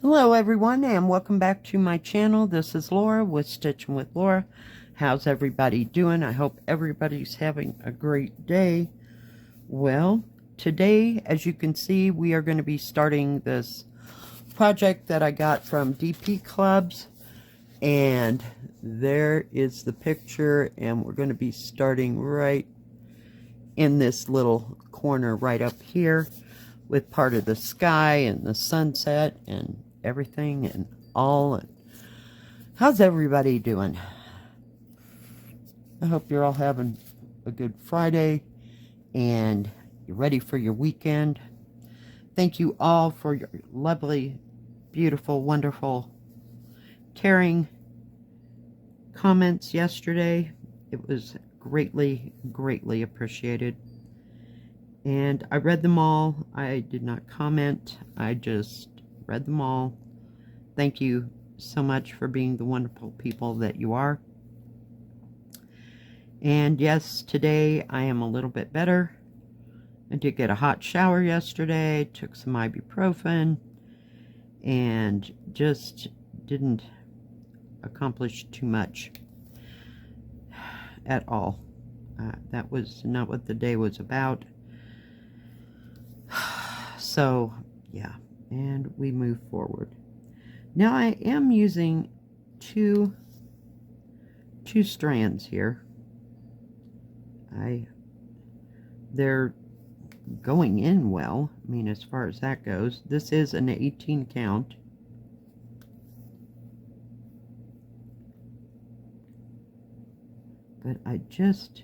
Hello everyone and welcome back to my channel. This is Laura with Stitchin with Laura. How's everybody doing? I hope everybody's having a great day. Well, today, as you can see, we are going to be starting this project that I got from DPClubs. And there is the picture, and we're going to be starting right in this little corner right up here with part of the sky and the sunset and everything and all. How's everybody doing? I hope you're all having a good Friday and you're ready for your weekend. Thank you all for your lovely, beautiful, wonderful, caring comments yesterday. It was greatly, greatly appreciated. And I read them all. I did not comment. I just read them all. Thank you so much for being the wonderful people that you are. And yes, today I am a little bit better. I did get a hot shower yesterday, took some ibuprofen, and just didn't accomplish too much at all. That was not what the day was about. So, yeah, and we move forward. Now I am using two strands here. They're going in well. I mean, as far as that goes. This is an 18 count. But I don't.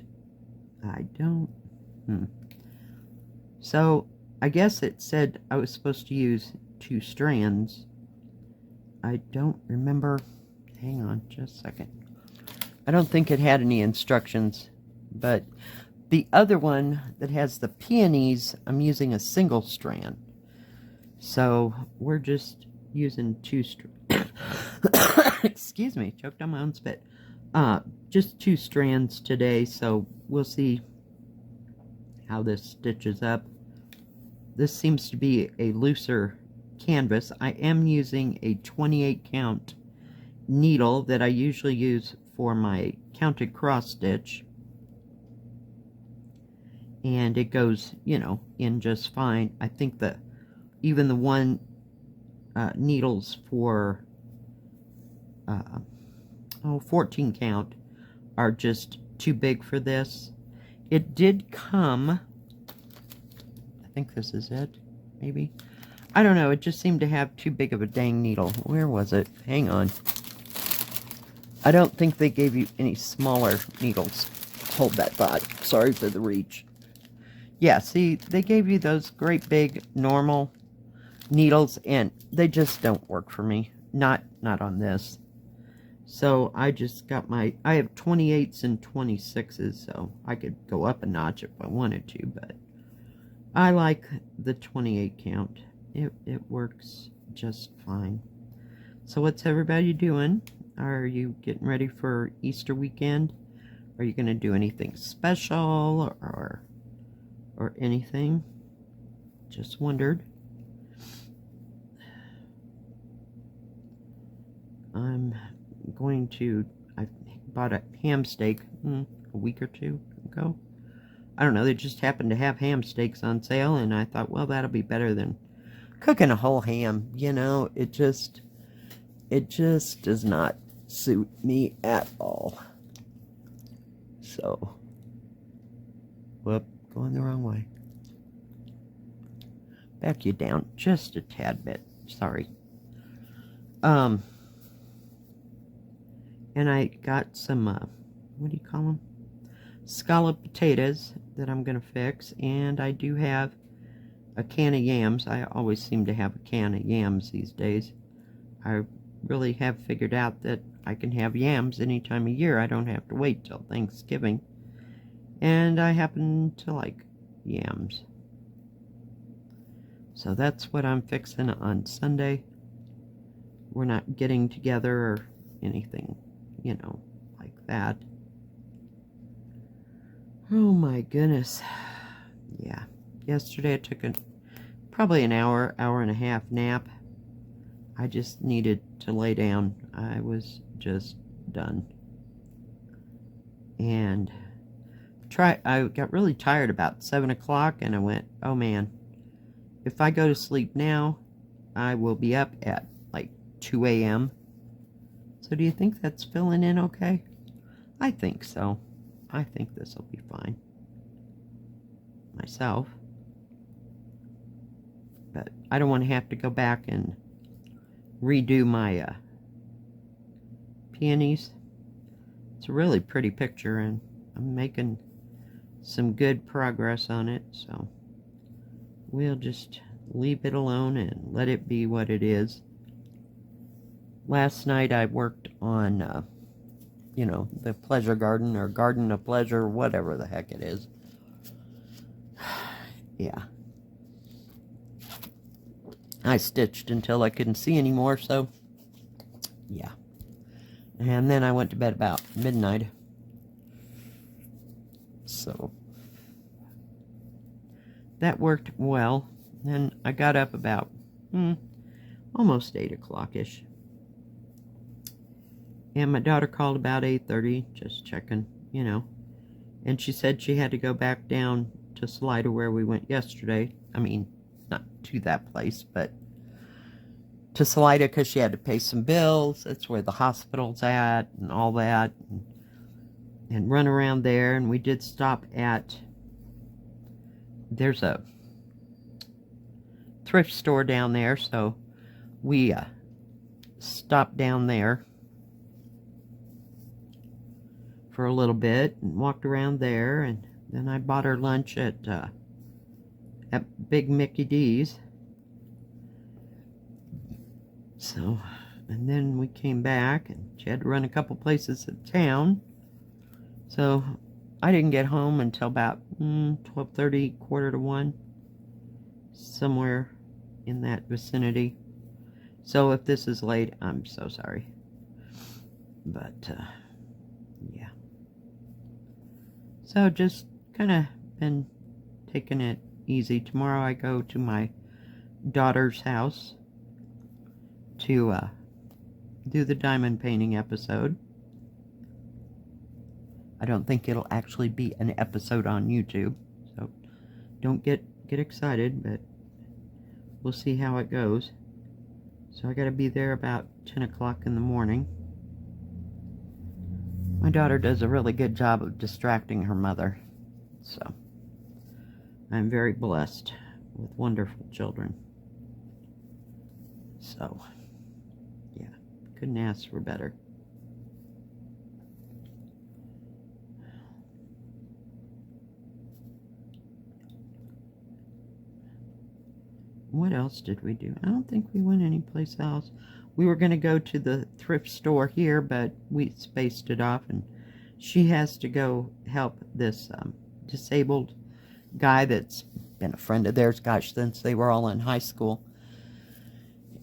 So, I guess it said I was supposed to use 2 strands. I don't remember. Hang on just a second. I don't think it had any instructions, but the other one that has the peonies, I'm using a single strand. So we're just using 2 strands. Excuse me, choked on my own spit. Just 2 strands today, so we'll see how this stitches up. This seems to be a looser canvas. I am using a 28 count needle that I usually use for my counted cross stitch. And it goes, you know, in just fine. I think that even the one needles for 14 count are just too big for this. It did come, I think this is it, maybe. I don't know, it just seemed to have too big of a dang needle. Where was it? Hang on. I don't think they gave you any smaller needles. Hold that thought. Sorry for the reach. Yeah, see, they gave you those great big normal needles, and they just don't work for me. Not on this. So I just got I have 28s and 26s, so I could go up a notch if I wanted to, but I like the 28 count. It works just fine. So what's everybody doing? Are you getting ready for Easter weekend? Are you going to do anything special or anything? Just wondered. I'm going to, I bought a ham steak a week or 2 ago. I don't know, they just happened to have ham steaks on sale, and I thought, well, that'll be better than cooking a whole ham. You know, it just does not suit me at all. So, whoop, going the wrong way. Back you down just a tad bit. Sorry. And I got some, what do you call them? Scallop potatoes that I'm going to fix. And I do have a can of yams. I always seem to have a can of yams these days. I really have figured out that I can have yams any time of year. I don't have to wait till Thanksgiving. And I happen to like yams. So that's what I'm fixing on Sunday. We're not getting together or anything, you know, like that. Oh my goodness. Yeah. Yesterday I took probably an hour and a half nap. I just needed to lay down. I was just done. And I got really tired about 7 o'clock, and I went, oh man, if I go to sleep now, I will be up at like 2 a.m. So do you think that's filling in okay? I think so. I think this will be fine. Myself. But I don't want to have to go back and redo my peonies. It's a really pretty picture, and I'm making some good progress on it, so we'll just leave it alone and let it be what it is. Last night I worked on, you know, the pleasure garden, or garden of pleasure, whatever the heck it is. Yeah. I stitched until I couldn't see anymore, so yeah. And then I went to bed about midnight. So that worked well. Then I got up about almost 8 o'clock-ish. And my daughter called about 8:30, just checking, you know. And she said she had to go back down to Salida where we went yesterday. I mean, not to that place, but to Salida because she had to pay some bills. That's where the hospital's at and all that. And run around there. And we did stop at, there's a thrift store down there, so we stopped down there for a little bit and walked around there, and then I bought her lunch at Big Mickey D's. So, and then we came back, and she had to run a couple places in town. So I didn't get home until about 12:30, quarter to 1, somewhere in that vicinity. So if this is late, I'm so sorry. But yeah. So just kind of been taking it easy. Tomorrow I go to my daughter's house to do the diamond painting episode. I don't think it'll actually be an episode on YouTube, so don't get excited, but we'll see how it goes. So I gotta be there about 10 o'clock in the morning. My daughter does a really good job of distracting her mother, so I'm very blessed with wonderful children. So yeah, couldn't ask for better. What else did we do? I don't think we went anyplace else. We were going to go to the thrift store here, but we spaced it off, and she has to go help this disabled guy that's been a friend of theirs, gosh, since they were all in high school.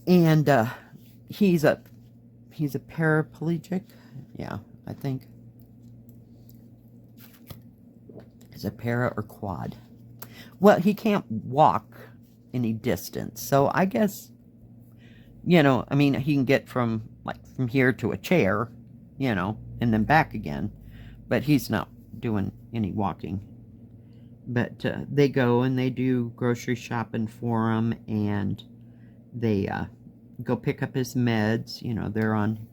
And he's a paraplegic. Yeah, I think. Is it para or quad? Well, he can't walk any distance, so I guess, you know, I mean, he can get from here to a chair, you know, and then back again, but he's not doing any walking. But they go and they do grocery shopping for him, and they go pick up his meds. You know, they're on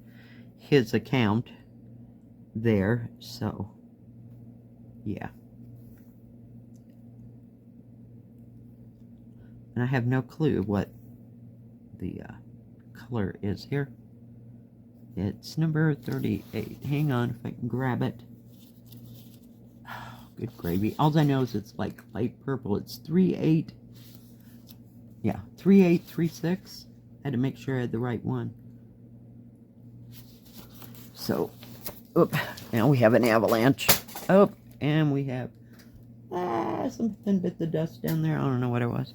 his account there, so yeah. And I have no clue what the color is here. It's number 38. Hang on if I can grab it. Oh, good gravy. All I know is it's like light purple. It's 38. Yeah, 3836. I had to make sure I had the right one. So, oop, now we have an avalanche. Oh, and we have something bit the dust down there. I don't know what it was.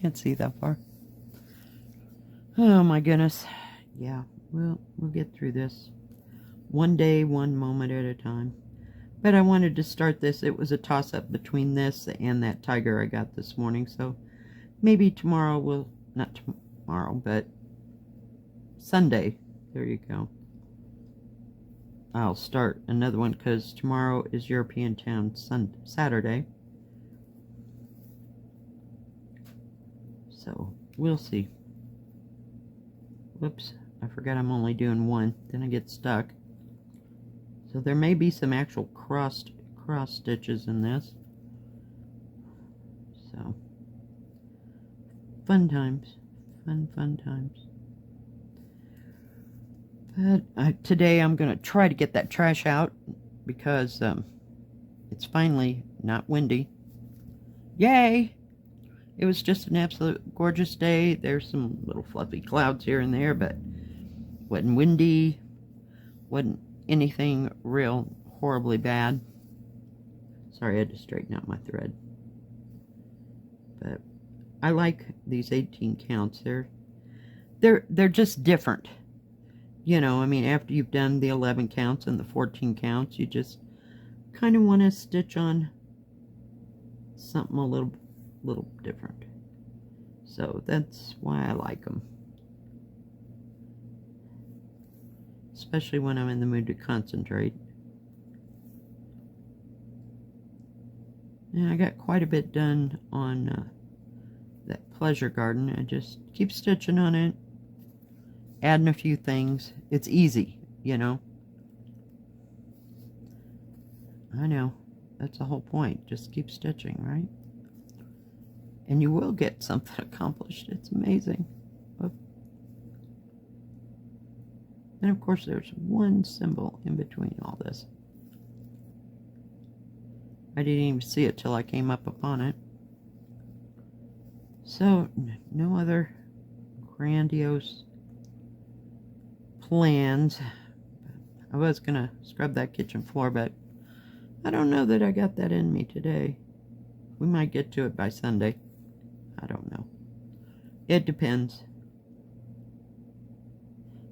Can't see that far. Oh my goodness. Yeah, we'll get through this. One day, one moment at a time. But I wanted to start this. It was a toss-up between this and that tiger I got this morning. So maybe tomorrow not tomorrow, but Sunday. There you go. I'll start another one because tomorrow is European Town Saturday. So, we'll see. Whoops, I forgot I'm only doing one. Then I get stuck. So there may be some actual cross stitches in this. So, fun times. Fun times. But today I'm going to try to get that trash out because it's finally not windy. Yay! It was just an absolute gorgeous day. There's some little fluffy clouds here and there, but wasn't windy. Wasn't anything real horribly bad. Sorry, I had to straighten out my thread. But I like these 18 counts. They're just different. You know, I mean, after you've done the 11 counts and the 14 counts, you just kind of want to stitch on something a little different. So that's why I like them. Especially when I'm in the mood to concentrate. And I got quite a bit done on that pleasure garden. I just keep stitching on it. Adding a few things. It's easy, you know. I know. That's the whole point. Just keep stitching, right? And you will get something accomplished. It's amazing. Oh. And of course there's one symbol in between all this. I didn't even see it till I came up upon it. So, no other grandiose plans. I was gonna scrub that kitchen floor, but I don't know that I got that in me today. We might get to it by Sunday. I don't know. It depends.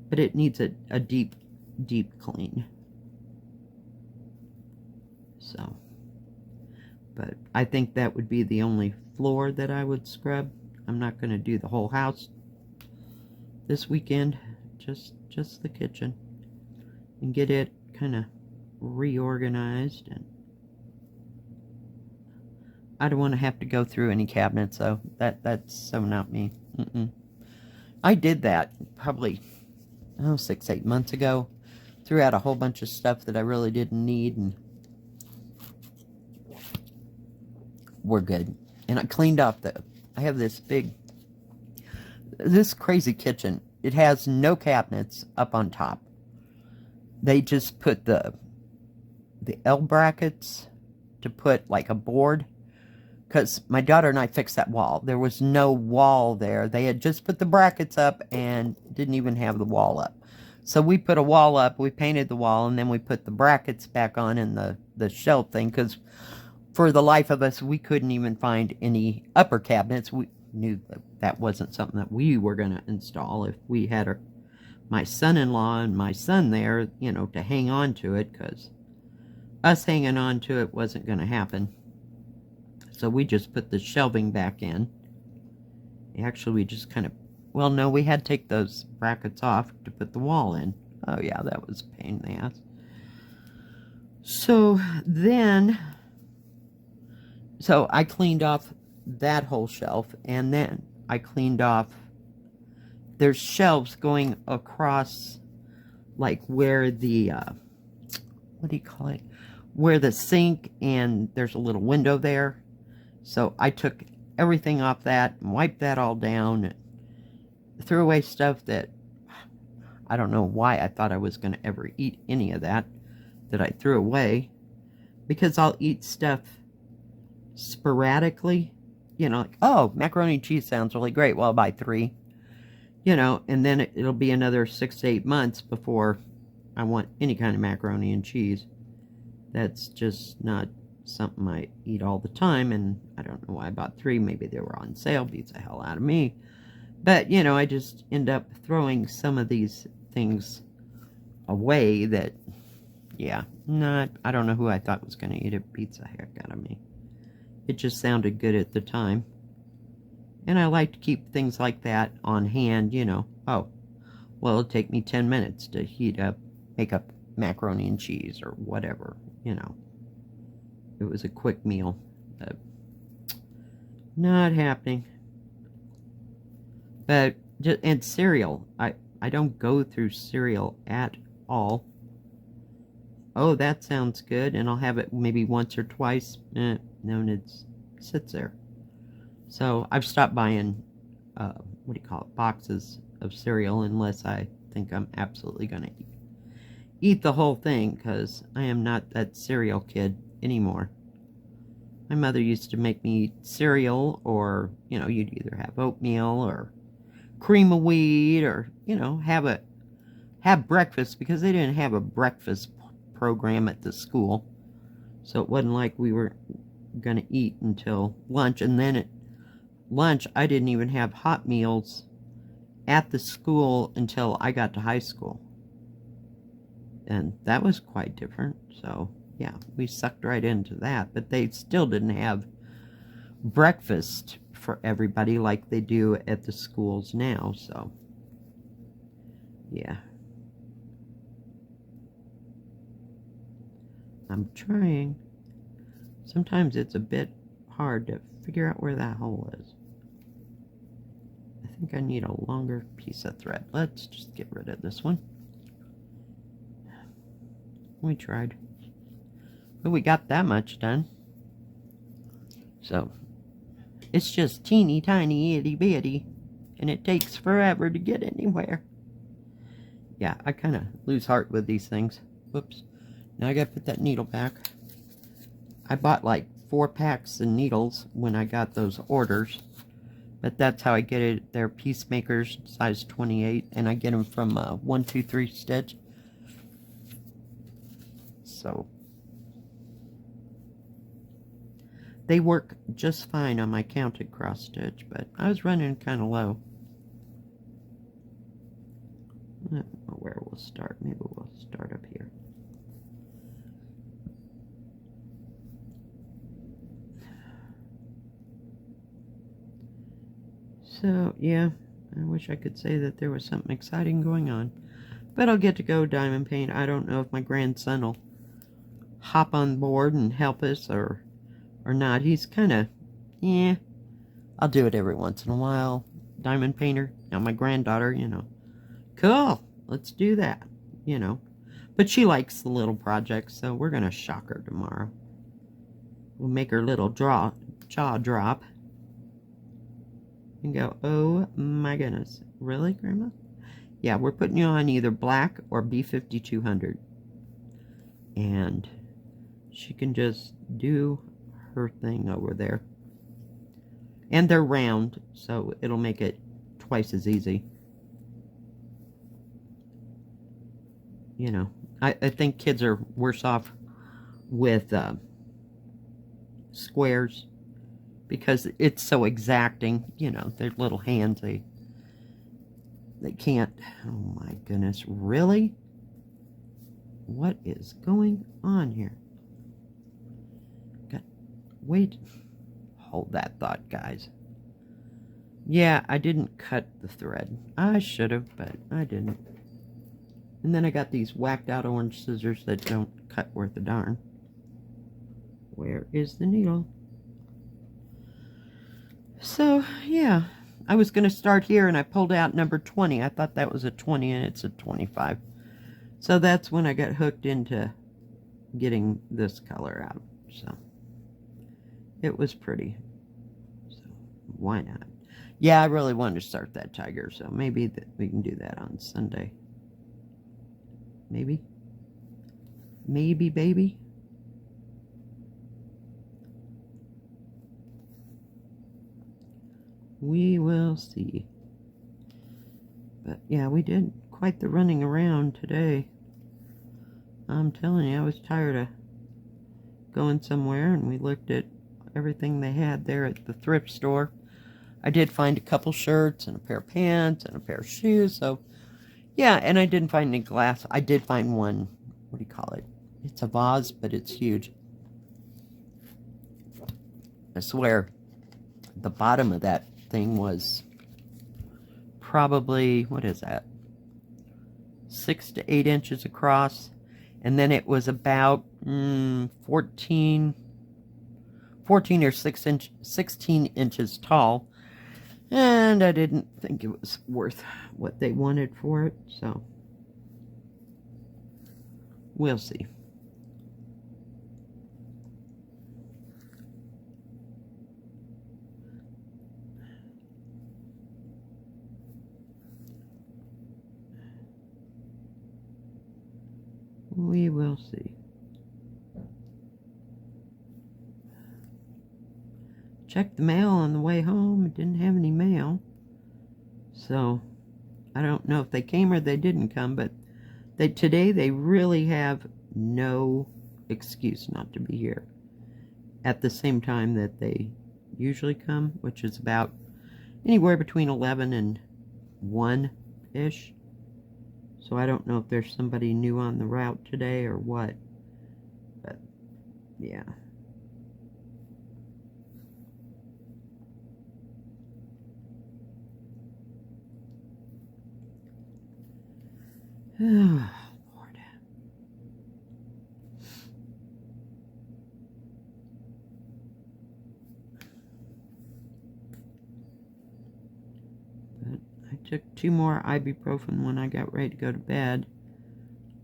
But it needs a deep clean. So, but I think that would be the only floor that I would scrub. I'm not going to do the whole house this weekend. Just the kitchen, and get it kind of reorganized. And I don't want to have to go through any cabinets, so that's so not me. I did that probably 6-8 months ago. Threw out a whole bunch of stuff that I really didn't need, and we're good. And I cleaned off I have this crazy kitchen. It has no cabinets up on top. They just put the L brackets to put like a board. Because my daughter and I fixed that wall. There was no wall there. They had just put the brackets up and didn't even have the wall up. So we put a wall up, we painted the wall, and then we put the brackets back on in the shelf thing. Because for the life of us, we couldn't even find any upper cabinets. We knew that wasn't something that we were going to install if we had my son-in-law and my son there, you know, to hang on to it, because us hanging on to it wasn't going to happen. So we just put the shelving back in. Actually, we just kind of, well, no, we had to take those brackets off to put the wall in. Oh yeah, that was a pain in the ass. So then, I cleaned off that whole shelf, and then I cleaned off, there's shelves going across, like where the what do you call it, where the sink, and there's a little window there. So I took everything off that and wiped that all down, and threw away stuff that I don't know why I thought I was going to ever eat any of that I threw away, because I'll eat stuff sporadically. You know, like, oh, macaroni and cheese sounds really great. Well, I'll buy 3. You know, and then it'll be another 6 to 8 months before I want any kind of macaroni and cheese. That's just not something I eat all the time, and I don't know why I bought 3. Maybe they were on sale, beats the hell out of me. But, you know, I just end up throwing some of these things away that, yeah, I don't know who I thought was going to eat it, beats the heck out of me. It just sounded good at the time. And I like to keep things like that on hand, you know. Oh, Well, it'll take me 10 minutes to heat up, make up macaroni and cheese or whatever, you know. It was a quick meal. Not happening. But, and cereal. I don't go through cereal at all. Oh, that sounds good. And I'll have it maybe once or twice. No, it sits there. So, I've stopped buying, what do you call it, boxes of cereal unless I think I'm absolutely going to eat the whole thing, because I am not that cereal kid anymore. My mother used to make me eat cereal, or, you know, you'd either have oatmeal or cream of wheat, or, you know, have breakfast, because they didn't have a breakfast program at the school. So it wasn't like we were going to eat until lunch. And then at lunch, I didn't even have hot meals at the school until I got to high school. And that was quite different. So, yeah, we sucked right into that. But they still didn't have breakfast for everybody like they do at the schools now. So, yeah. I'm trying. Sometimes it's a bit hard to figure out where that hole is. I think I need a longer piece of thread. Let's just get rid of this one. We tried. But we got that much done. So, it's just teeny tiny itty bitty. And it takes forever to get anywhere. Yeah, I kind of lose heart with these things. Whoops. Now I gotta put that needle back. I bought like 4 packs of needles when I got those orders. But that's how I get it. They're Peacemakers, size 28. And I get them from 123 Stitch. So they work just fine on my counted cross stitch, but I was running kind of low. I don't know where we'll start. Maybe we'll start up here. So, yeah, I wish I could say that there was something exciting going on. But I'll get to go diamond paint. I don't know if my grandson will hop on board and help us or not. He's kind of, yeah, I'll do it every once in a while. Diamond painter. Now my granddaughter, you know, cool, let's do that, you know. But she likes the little projects, so we're going to shock her tomorrow. We'll make her little jaw drop. And go, oh my goodness. Really, Grandma? Yeah, we're putting you on either black or B5200. And she can just do her thing over there. And they're round, so it'll make it twice as easy. You know, I think kids are worse off with squares, because it's so exacting. You know, their little hands, they can't. Oh my goodness, really? What is going on here? Wait, hold that thought, guys. Yeah, I didn't cut the thread. I should have, but I didn't. And then I got these whacked out orange scissors that don't cut worth a darn. Where is the needle? So, yeah, I was going to start here, and I pulled out number 20. I thought that was a 20, and it's a 25. So that's when I got hooked into getting this color out. So it was pretty. So why not? Yeah, I really wanted to start that tiger, so maybe we can do that on Sunday. Maybe. Maybe, baby. We will see. But yeah, we did quite the running around today. I'm telling you, I was tired of going somewhere, and we looked at everything they had there at the thrift store. I did find a couple shirts and a pair of pants and a pair of shoes, so yeah, and I didn't find any glass. I did find one, what do you call it? It's a vase, but it's huge. I swear, the bottom of that thing was probably, what is that? 6 to 8 inches across, and then it was about 14 or 16 inches tall, and I didn't think it was worth what they wanted for it, so we'll see. We will see. Checked the mail on the way home. It didn't have any mail. So, I don't know if they came or they didn't come, but today they really have no excuse not to be here at the same time that they usually come, which is about anywhere between 11 and 1-ish. So I don't know if there's somebody new on the route today or what, but yeah. Oh, Lord. But I took 2 more ibuprofen when I got ready to go to bed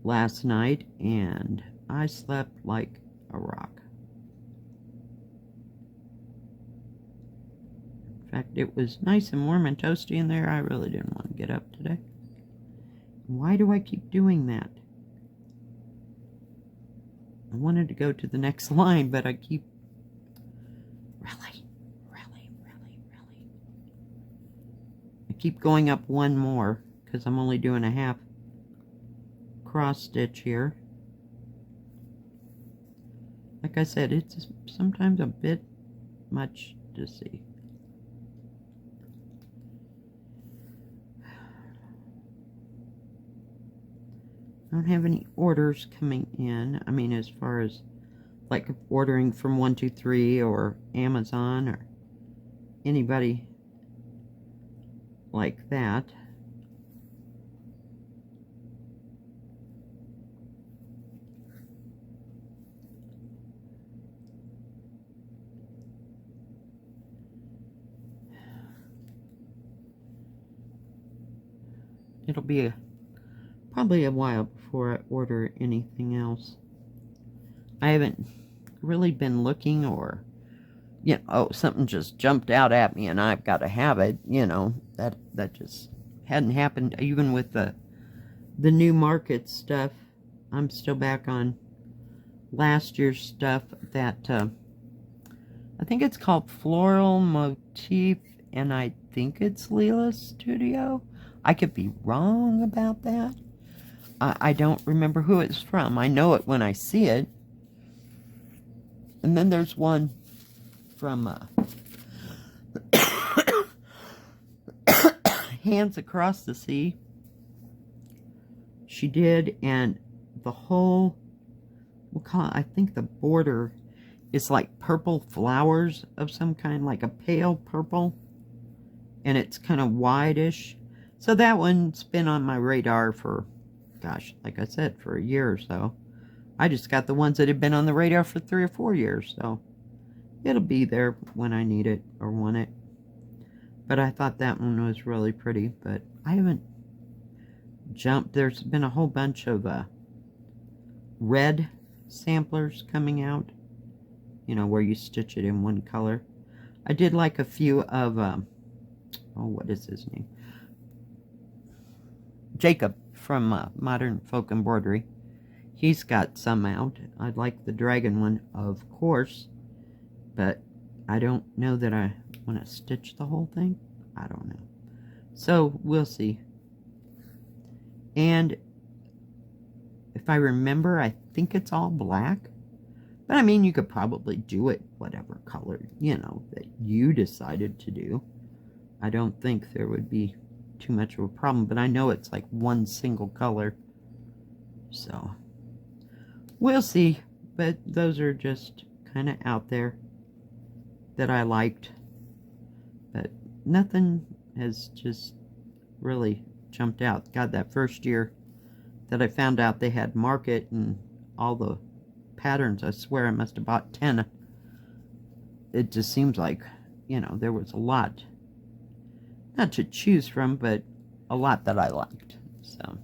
last night, and I slept like a rock. In fact, it was nice and warm and toasty in there. I really didn't want to get up today. Why do I keep doing that? I wanted to go to the next line, but I keep... Really? I keep going up 1 more, because I'm only doing a half cross stitch here. Like I said, it's sometimes a bit much to see. I don't have any orders coming in. I mean, as far as like ordering from 123 or Amazon or anybody like that. It'll be probably a while before I order anything else. I haven't really been looking, or, you know, oh, something just jumped out at me and I've got to have it, you know, that just hadn't happened. Even with the new market stuff, I'm still back on last year's stuff that, I think it's called Floral Motif, and I think it's Leela's Studio. I could be wrong about that. I don't remember who it's from. I know it when I see it. And then there's one from Hands Across the Sea. She did, and the whole, we'll call it, I think the border is like purple flowers of some kind, like a pale purple. And it's kind of wide-ish. So that one's been on my radar for, gosh, like I said, for a year or so. I just got the ones that have been on the radar for 3 or 4 years, so it'll be there when I need it or want it. But I thought that one was really pretty, but I haven't jumped. There's been a whole bunch of red samplers coming out, you know, where you stitch it in one color. I did like a few of, oh, what is his name? Jacob from Modern Folk Embroidery. He's got some out. I'd like the dragon one, of course, but I don't know that I want to stitch the whole thing. I don't know. So, we'll see. And if I remember, I think it's all black. But I mean, you could probably do it whatever color, you know, that you decided to do. I don't think there would be too much of a problem, but I know it's like one single color. So, we'll see. But those are just kind of out there that I liked. But nothing has just really jumped out. God, that first year that I found out they had market and all the patterns. I swear I must have bought 10. It just seems like, you know, there was a lot, not to choose from, but a lot that I liked. So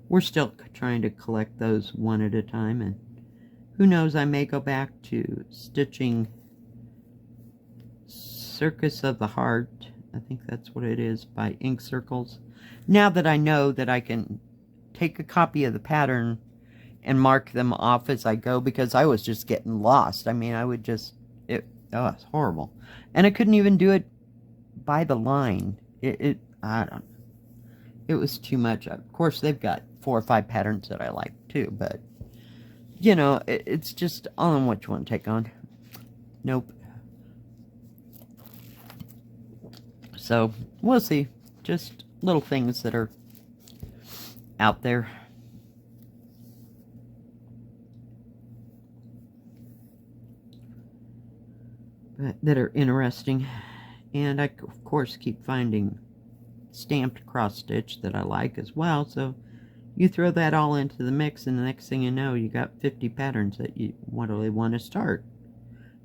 we're still trying to collect those one at a time, and who knows, I may go back to stitching Circus of the Heart. I think that's what it is, by Ink Circles. Now that I know that I can take a copy of the pattern and mark them off as I go, because I was just getting lost. I mean, I would just, oh, it's horrible. And I couldn't even do it by the line. I don't know. It was too much. Of course, they've got 4 or 5 patterns that I like too, but, you know, it's just all in what you want to take on. Nope. So, we'll see. Just little things that are out there. But that are interesting. And I, of course, keep finding stamped cross stitch that I like as well. So, you throw that all into the mix, and the next thing you know, you got 50 patterns that you really want to start.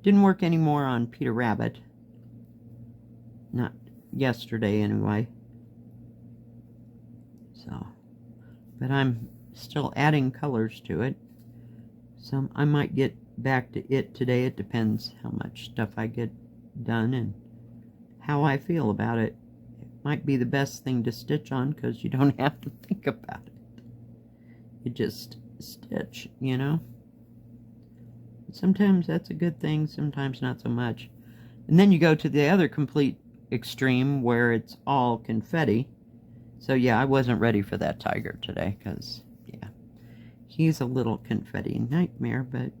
Didn't work anymore on Peter Rabbit. Not yesterday, anyway. So, but I'm still adding colors to it. So I might get back to it today. It depends how much stuff I get done and how I feel about it. It might be the best thing to stitch on, because you don't have to think about it. You just stitch, you know? Sometimes that's a good thing, sometimes not so much. And then you go to the other complete extreme where it's all confetti. So yeah, I wasn't ready for that tiger today, because yeah, he's a little confetti nightmare. But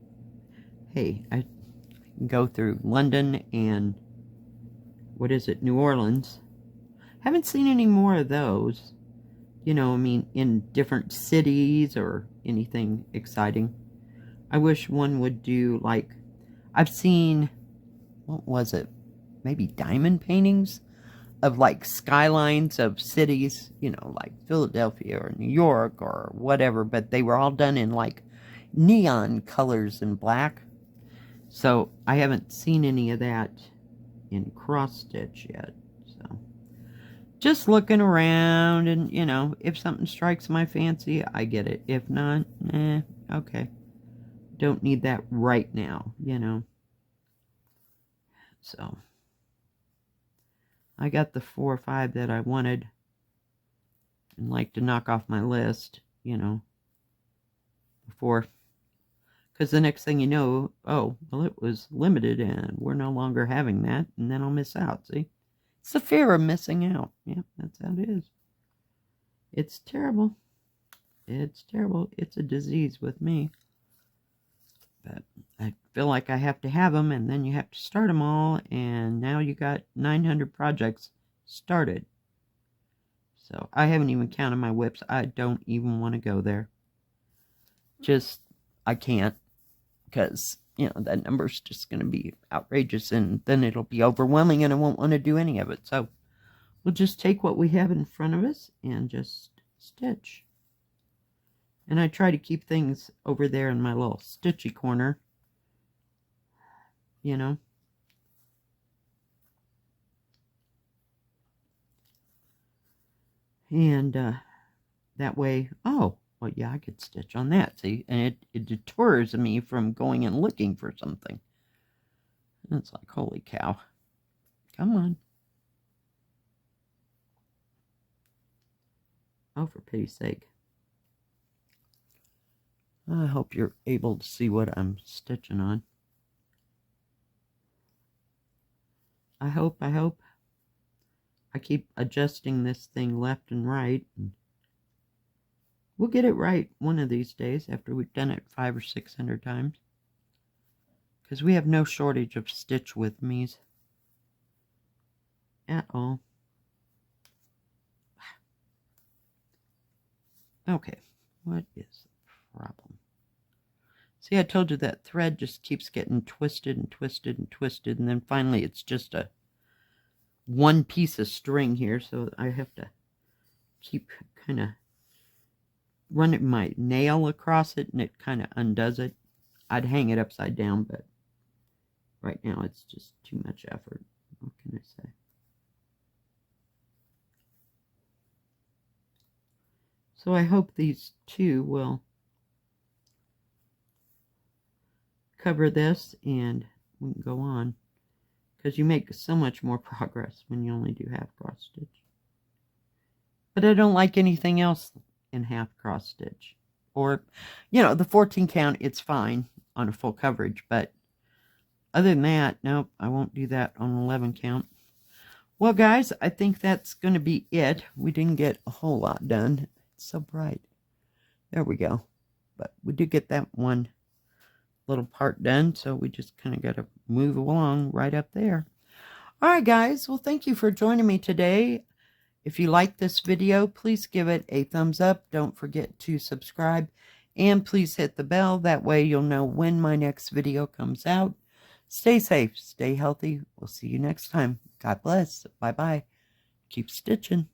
hey, I can go through London and what is it, New Orleans. Haven't seen any more of those, you know, I mean, in different cities or anything exciting. I wish one would do, like, I've seen, what was it, maybe diamond paintings of, like, skylines of cities, you know, like Philadelphia or New York or whatever, but they were all done in, like, neon colors and black. So I haven't seen any of that in cross stitch yet. So just looking around, and, you know, if something strikes my fancy, I get it. If not, okay. Don't need that right now, you know. So I got the 4 or 5 that I wanted and like to knock off my list, you know, before, because the next thing you know, oh, well, it was limited and we're no longer having that, and then I'll miss out. See, it's the fear of missing out. Yeah, that's how it is. It's terrible. It's terrible. It's a disease with me. But I feel like I have to have them, and then you have to start them all, and now you got 900 projects started. So I haven't even counted my whips. I don't even want to go there. Just, I can't, because, you know, that number's just going to be outrageous, and then it'll be overwhelming, and I won't want to do any of it. So we'll just take what we have in front of us and just stitch. And I try to keep things over there in my little stitchy corner, you know. And that way, oh, well, yeah, I could stitch on that, see? And it deters me from going and looking for something. And it's like, holy cow. Come on. Oh, for pity's sake. I hope you're able to see what I'm stitching on. I hope. I keep adjusting this thing left and right. And we'll get it right one of these days after we've done it 500 or 600 times. Because we have no shortage of stitch with me's at all. Okay, what is the problem? See, I told you that thread just keeps getting twisted and twisted and twisted, and then finally it's just a one piece of string here, so I have to keep kind of run my nail across it and it kind of undoes it, I'd hang it upside down, but right now it's just too much effort. What can I say? So I hope these two will cover this and we can go on, because you make so much more progress when you only do half cross stitch. But I don't like anything else in half cross stitch. Or, you know, the 14 count, it's fine on a full coverage, but other than that, nope, I won't do that on 11 count. Well, guys, I think that's going to be it. We didn't get a whole lot done. It's so bright. There we go. But we did get that one little part done, so we just kind of got to move along right up there. All right, guys. Well, thank you for joining me today. If you like this video, please give it a thumbs up. Don't forget to subscribe. And please hit the bell. That way you'll know when my next video comes out. Stay safe. Stay healthy. We'll see you next time. God bless. Bye-bye. Keep stitching.